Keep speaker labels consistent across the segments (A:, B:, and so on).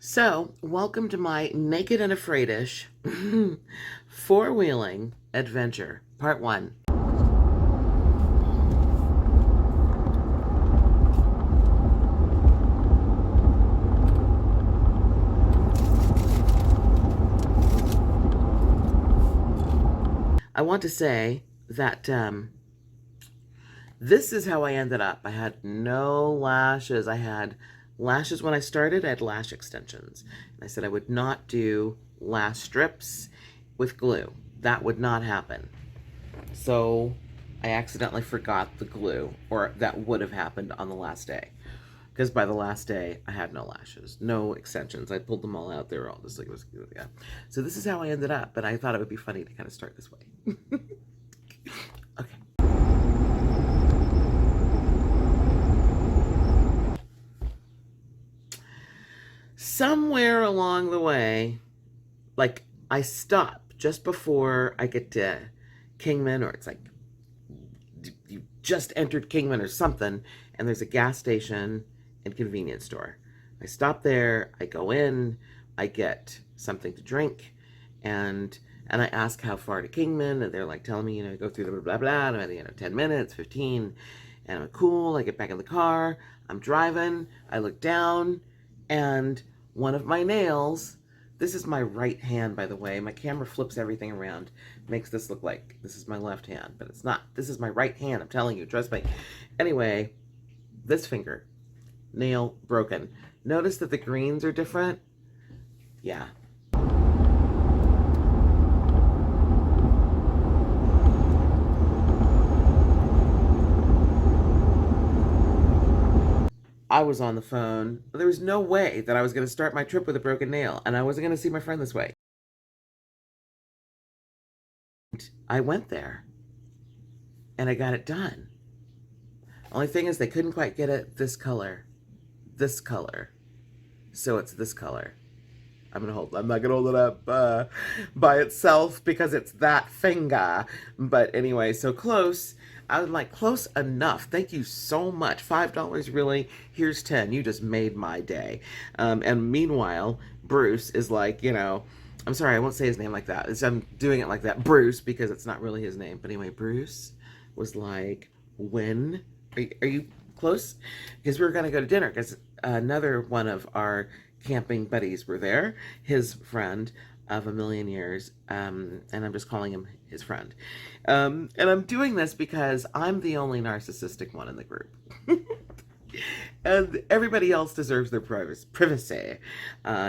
A: So, welcome to my naked and afraidish four-wheeling adventure, part one. I want to say that this is how I ended up. I had no lashes. I had lashes when I started. I had lash extensions. And I said I would not do lash strips with glue. That would not happen. So I accidentally forgot the glue, or that would have happened on the last day. Because by the last day, I had no lashes, no extensions. I pulled them all out. They were all just like, it was, yeah. So this is how I ended up, but I thought it would be funny to kind of start this way. Okay. Somewhere along the way, like I stop just before I get to Kingman, or it's like you just entered Kingman or something, and there's a gas station and convenience store. I stop there, I go in, I get something to drink, and I ask how far to Kingman, and they're like telling me, go through the blah, blah, blah, and I'm at, 10 minutes, 15, and I'm cool. I get back in the car, I'm driving, I look down, and one of my nails, this is my right hand, by the way. My camera flips everything around, makes this look like this is my left hand, but it's not. This is my right hand, I'm telling you, trust me. Anyway, this finger, nail broken. Notice that the greens are different? Yeah. I was on the phone. There was no way that I was going to start my trip with a broken nail, and I wasn't going to see my friend this way. I went there, and I got it done. Only thing is they couldn't quite get it this color. So it's this color. I'm not gonna hold it up by itself because it's that finger. But anyway, so close. I was like, close enough. Thank you so much. $5, really? Here's 10. You just made my day. And meanwhile, Bruce is like, I'm sorry, I won't say his name like that. I'm doing it like that, Bruce, because it's not really his name. But anyway, Bruce was like, when are you close? Because we were gonna go to dinner because another one of our camping buddies were there, his friend of a million years, and I'm just calling him his friend. And I'm doing this because I'm the only narcissistic one in the group. And everybody else deserves their privacy.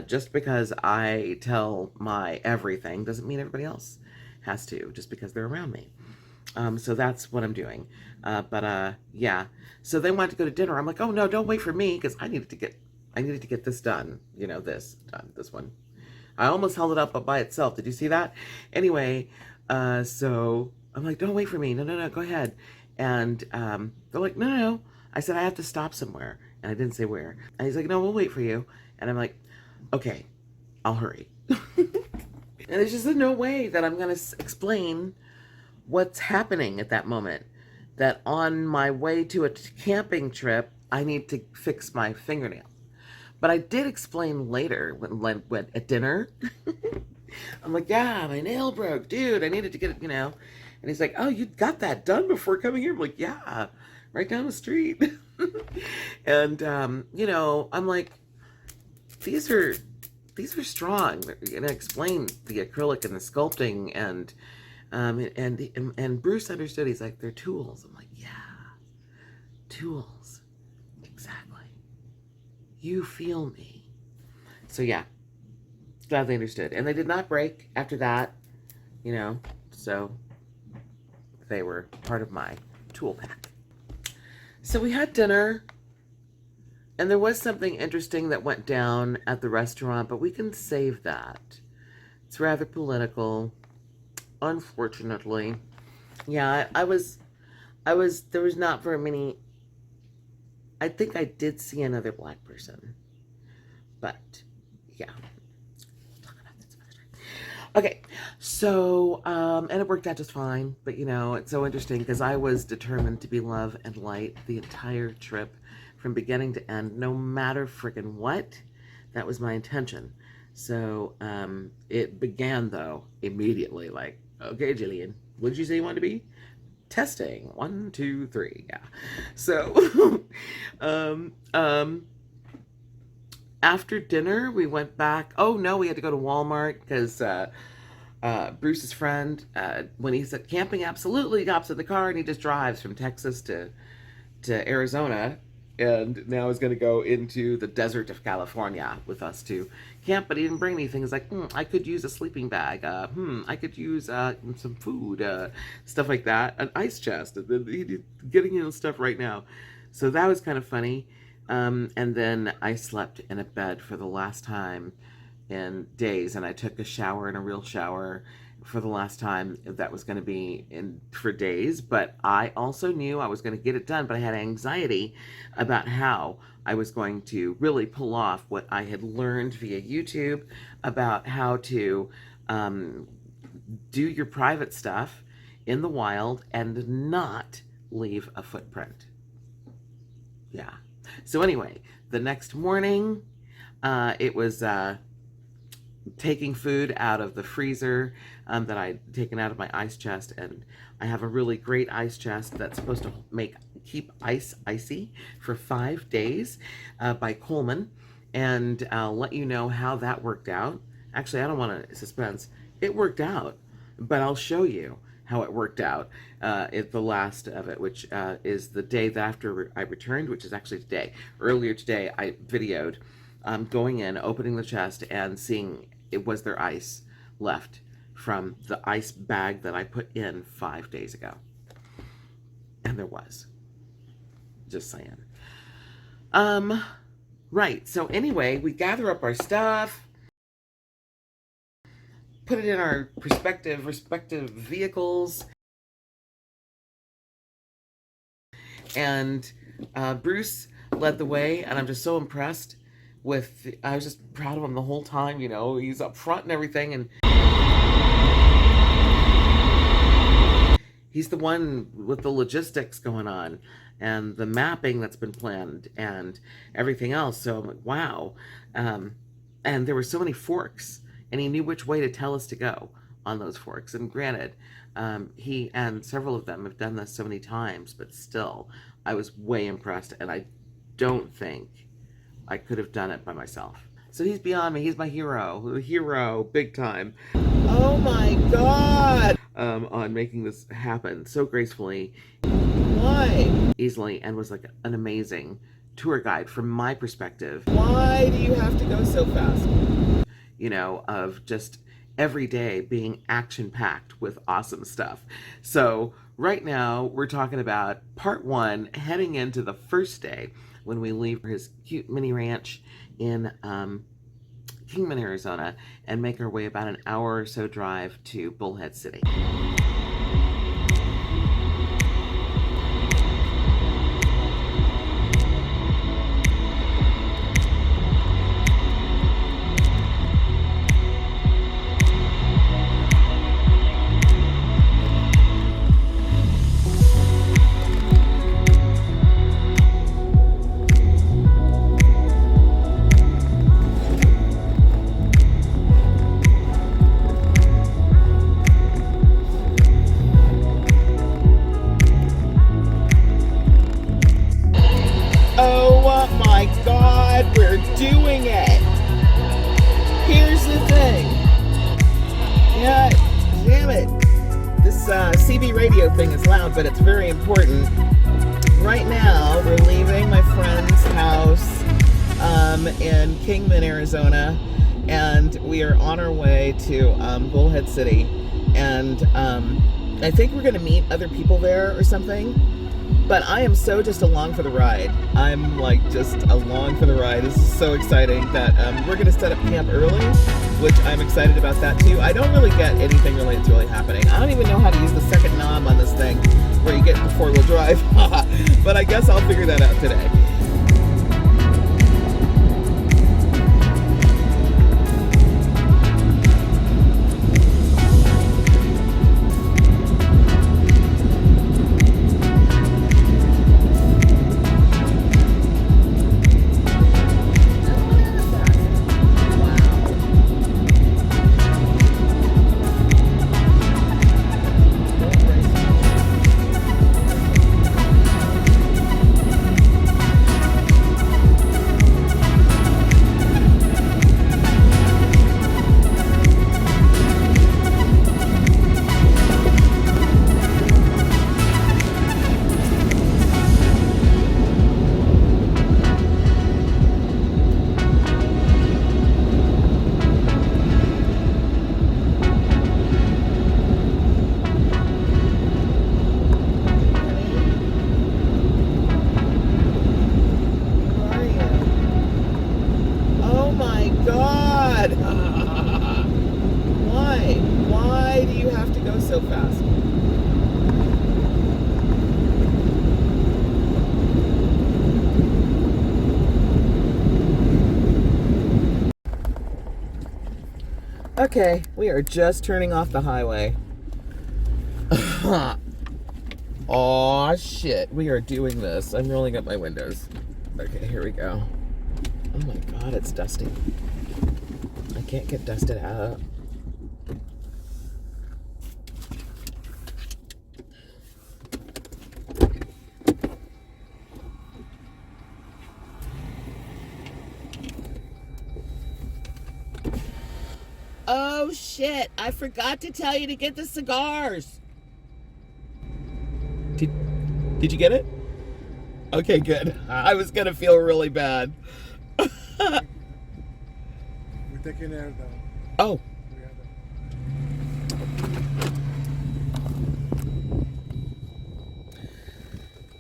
A: Just because I tell my everything doesn't mean everybody else has to, just because they're around me. So that's what I'm doing. Yeah. So they wanted to go to dinner. I'm like, oh no, don't wait for me, because I needed to get this done. This one. I almost held it up by itself. Did you see that? Anyway, so I'm like, don't wait for me. No, go ahead. And they're like, no. I said, I have to stop somewhere. And I didn't say where. And he's like, no, we'll wait for you. And I'm like, okay, I'll hurry. And there's just no way that I'm going to explain what's happening at that moment. That on my way to a camping trip, I need to fix my fingernail. But I did explain later when at dinner. I'm like, yeah, my nail broke, dude. I needed to get it, And he's like, oh, you got that done before coming here? I'm like, yeah, right down the street. And I'm like, these are strong. And I explained the acrylic and the sculpting, and Bruce understood. He's like, they're tools. I'm like, yeah, tools. Exactly. You feel me. So yeah, glad they understood. And they did not break after that, so they were part of my tool pack. So we had dinner, and there was something interesting that went down at the restaurant, but we can save that. It's rather political, unfortunately. Yeah, there was not very many. I think I did see another black person, but yeah. Okay, so, and it worked out just fine, but it's so interesting because I was determined to be love and light the entire trip from beginning to end, no matter freaking what. That was my intention. So it began, though, immediately like, okay, Jillian, what did you say you wanted to be? Testing. 1, 2, 3. Yeah. So um, um, after dinner, we went back. Oh, no, we had to go to Walmart because Bruce's friend, when he's at camping, absolutely hops in the car and he just drives from Texas to Arizona, and now is going to go into the desert of California with us to camp. But he didn't bring anything. He's like, I could use a sleeping bag. I could use some food, stuff like that. An ice chest. He's getting into stuff right now. So that was kind of funny. And then I slept in a bed for the last time in days, and I took a shower, in a real shower, for the last time that was going to be in for days. But I also knew I was going to get it done, but I had anxiety about how I was going to really pull off what I had learned via YouTube about how to do your private stuff in the wild and not leave a footprint. Yeah. So anyway, the next morning, it was taking food out of the freezer that I'd taken out of my ice chest, and I have a really great ice chest that's supposed to keep ice icy for 5 days by Coleman, and I'll let you know how that worked out. Actually, I don't want to suspense. It worked out, but I'll show you how it worked out at the last of it, which is the day after I returned, which is actually today. Earlier today, I videoed going in, opening the chest, and seeing it was there ice left from the ice bag that I put in 5 days ago. And there was. Just saying. Right. So anyway, we gather up our stuff, put it in our respective vehicles, and Bruce led the way, and I'm just so impressed with, I was just proud of him the whole time, you know, he's up front and everything, and he's the one with the logistics going on and the mapping that's been planned and everything else. So I'm like, wow. And there were so many forks, and he knew which way to tell us to go on those forks. And granted, he and several of them have done this so many times, but still, I was way impressed, and I don't think I could have done it by myself. So he's beyond me. He's my hero, big time. Oh my God! On making this happen so gracefully. Why? Easily, and was like an amazing tour guide from my perspective. Why do you have to go so fast? You know, of just every day being action-packed with awesome stuff. So right now, we're talking about part 1, heading into the first day when we leave his cute mini ranch in Kingman, Arizona, and make our way about an hour or so drive to Bullhead City. Doing it. Here's the thing. Yeah, damn it. This CB radio thing is loud, but it's very important. Right now, we're leaving my friend's house in Kingman, Arizona, and we are on our way to Bullhead City. And I think we're going to meet other people there or something. But I am so just along for the ride. I'm like just along for the ride. This is so exciting that we're going to set up camp early, which I'm excited about that too. I don't really get anything really that's really happening. I don't even know how to use the second knob on this thing where you get the 4-wheel drive. But I guess I'll figure that out today. fast. Okay, we are just turning off the highway. Aw, shit. We are doing this. I'm rolling up my windows. Okay, here we go. Oh my god, it's dusty. I can't get dusted out. Oh shit, I forgot to tell you to get the cigars. Did you get it? Okay, good. I was gonna feel really bad.
B: We're taking air down.
A: Oh.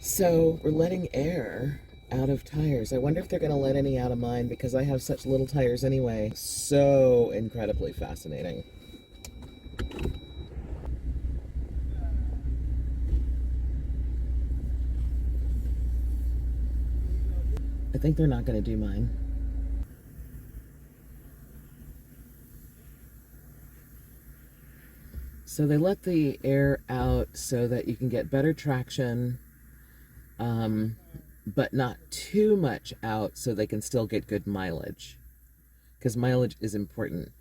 A: So we're letting air out of tires. I wonder if they're gonna let any out of mine because I have such little tires anyway. So incredibly fascinating. I think they're not gonna do mine. So they let the air out so that you can get better traction, but not too much out so they can still get good mileage. Because mileage is important.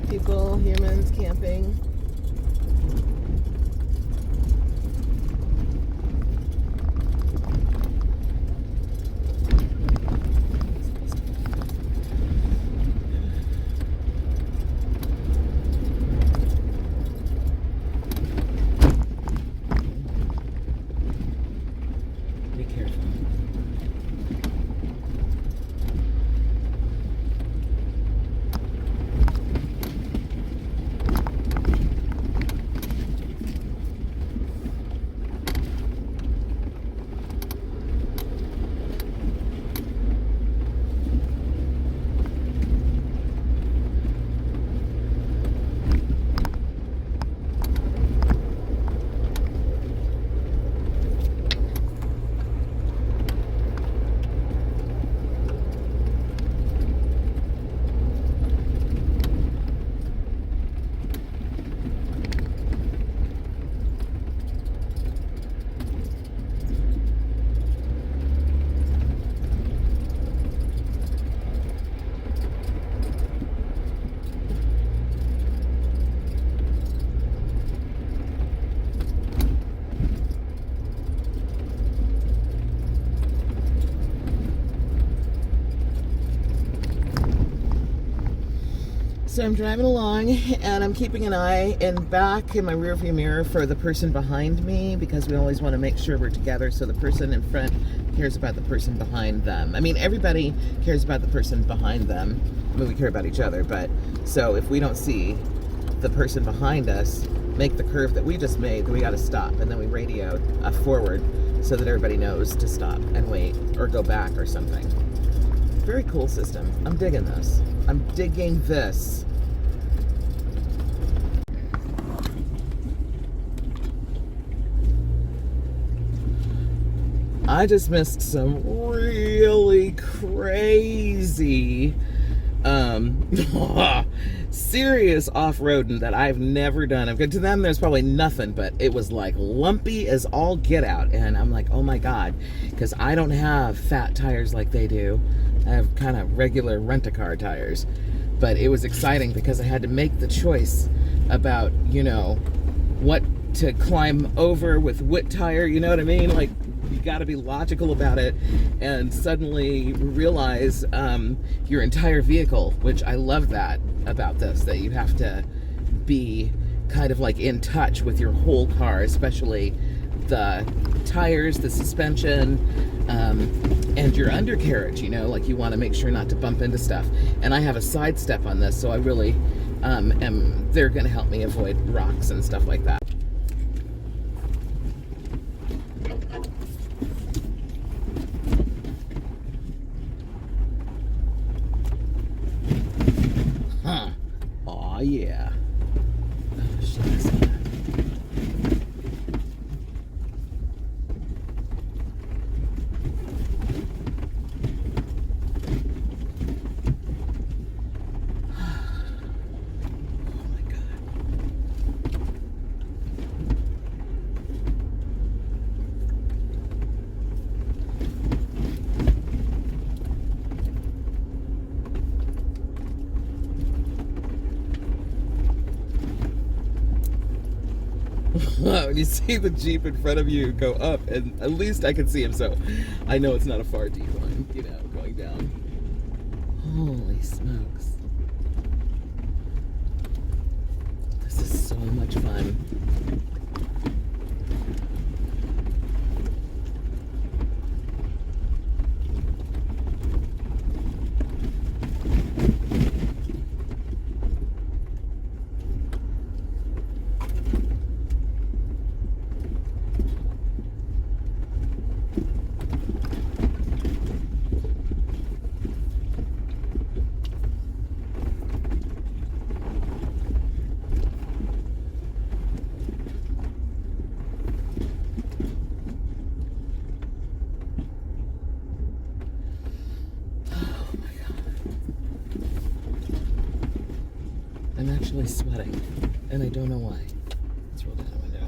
A: People, humans, camping. Be careful. So I'm driving along and I'm keeping an eye back in my rearview mirror for the person behind me because we always want to make sure we're together so the person in front cares about the person behind them. I mean, everybody cares about the person behind them. I mean, we care about each other, but so if we don't see the person behind us make the curve that we just made, then we got to stop, and then we radio forward so that everybody knows to stop and wait or go back or something. Very cool system. I'm digging this. I'm digging this. I just missed some really crazy, serious off-roading that I've never done. To them, there's probably nothing, but it was like lumpy as all get out. And I'm like, oh my God, because I don't have fat tires like they do. I have kind of regular rent-a-car tires. But it was exciting because I had to make the choice about, you know, what to climb over with what tire, you know what I mean? Like, you got to be logical about it and suddenly realize your entire vehicle, which I love that about this, that you have to be kind of like in touch with your whole car, especially the tires, the suspension, and your undercarriage, you know, like you want to make sure not to bump into stuff. And I have a side step on this, so I really And they're going to help me avoid rocks and stuff like that. Huh. Aw, yeah. Oh, shit, I saw that. When you see the Jeep in front of you go up, and at least I can see him, so I know it's not a far decline, you know, going down. Holy smokes. This is so much fun. I'm actually sweating, and I don't know why. Let's roll down the window.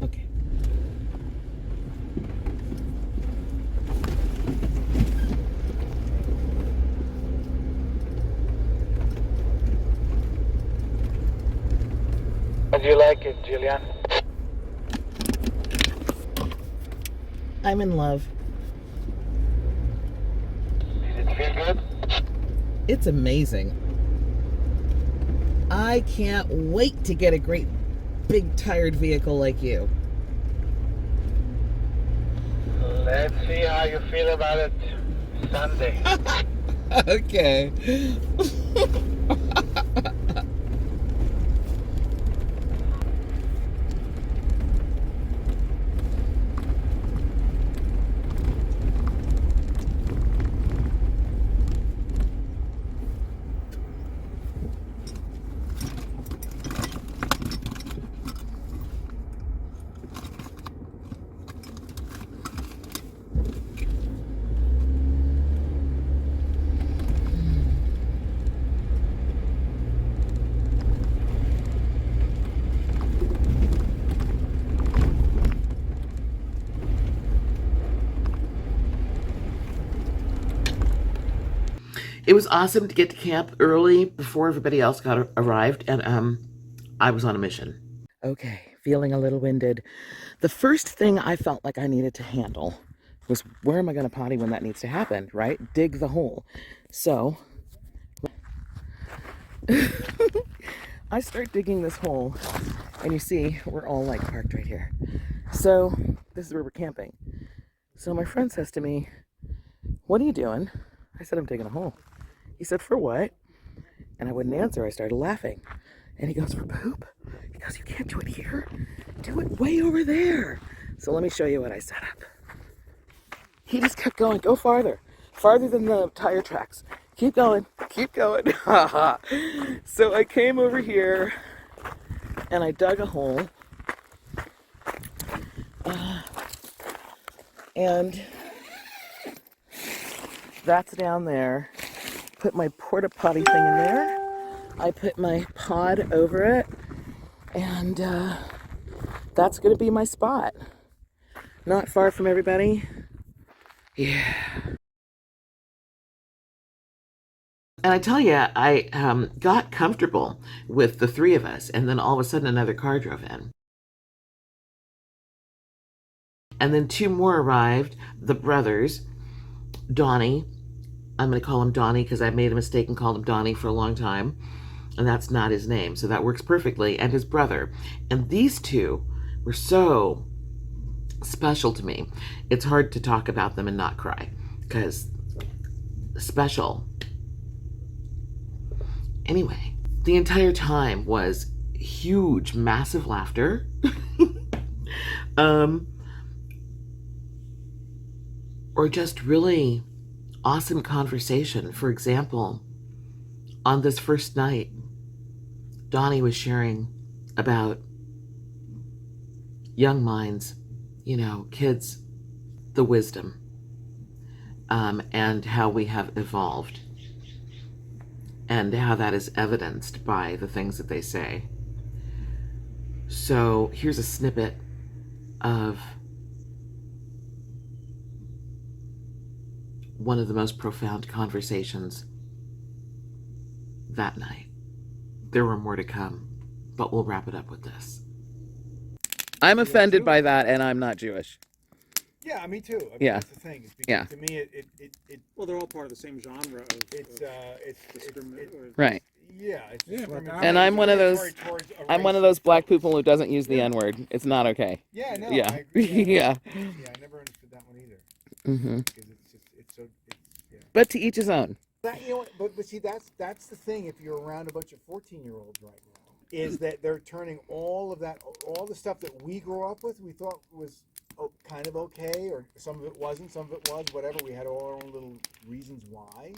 A: Okay.
B: How do you like it, Jillian?
A: I'm in love.
B: Did it feel good?
A: It's amazing. I can't wait to get a great big tired vehicle like you.
B: Let's see how you feel about it Sunday.
A: Okay. It was awesome to get to camp early before everybody else arrived, and I was on a mission. Okay, feeling a little winded. The first thing I felt like I needed to handle was, where am I going to potty when that needs to happen, right? Dig the hole. So I start digging this hole, and you see we're all like parked right here. So this is where we're camping. So my friend says to me, "What are you doing?" I said, "I'm digging a hole." He said, "For what?" And I wouldn't answer. I started laughing. And he goes, "For poop?" He goes, "You can't do it here. Do it way over there." So let me show you what I set up. He just kept going. Go farther. Farther than the tire tracks. Keep going. Keep going. So I came over here and I dug a hole. And that's down there. Put my porta potty thing in there. I put my pod over it. And that's going to be my spot. Not far from everybody. Yeah. And I tell you, I got comfortable with the three of us, and then all of a sudden another car drove in. And then two more arrived, the brothers, Donnie. I'm going to call him Donnie because I made a mistake and called him Donnie for a long time. And that's not his name, so that works perfectly. And his brother. And these two were so special to me. It's hard to talk about them and not cry because special. Anyway, the entire time was huge, massive laughter. Or just really awesome conversation. For example, on this first night, Donnie was sharing about young minds, you know, kids, the wisdom, and how we have evolved, and how that is evidenced by the things that they say. So here's a snippet of one of the most profound conversations that night. There were more to come, but we'll wrap it up with this. I'm offended by that, and I'm not Jewish.
C: Yeah, me too. I mean,
A: Yeah.
C: That's the thing. Is because
A: Yeah.
C: To me,
D: Well, they're all part of the same genre.
C: it's
A: Right.
C: yeah. It's
D: Yeah, but
C: discriminatory.
A: And I'm one of those-
C: Discriminatory towards a
A: I'm one of
C: race.
A: those black people who doesn't use the
C: Yeah.
A: N-word. It's not okay.
C: Yeah, no.
A: Yeah.
C: I agree.
A: Yeah.
C: Yeah, I never understood that one either.
A: Mm-hmm.
C: Because it's so yeah.
A: But to each his own.
C: That, you know, but see, that's the thing. If you're around a bunch of 14-year-olds right now, is that they're turning all of that, all the stuff that we grew up with, we thought was kind of okay, or some of it wasn't, some of it was, whatever. We had all our own little reasons why.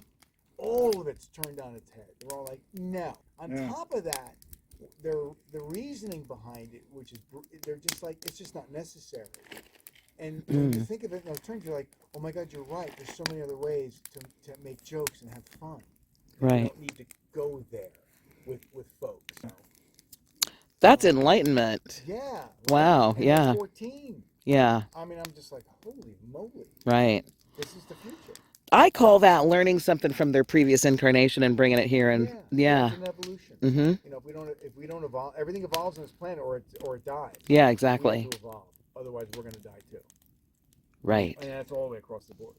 C: All of it's turned on its head. They're all like, no. On top of that, the reasoning behind it, which is they're just like, it's just not necessary. And when you think of it in those terms, you're like, oh my God, you're right. There's so many other ways to make jokes and have fun.
A: Right.
C: You don't need to go there with folks. So,
A: That's enlightenment.
C: yeah. Right.
A: Wow,
C: And
A: yeah.
C: they're 14.
A: Yeah.
C: I mean, I'm just like, holy moly.
A: Right.
C: This is the future.
A: I call that learning something from their previous incarnation and bringing it here. And yeah.
C: It's an evolution.
A: Mm-hmm.
C: You know, if we don't evolve, everything evolves on this planet, or it dies.
A: Yeah,
C: We
A: exactly.
C: have to evolve. Otherwise, we're going to die too.
A: Right.
C: And that's all the way across the board.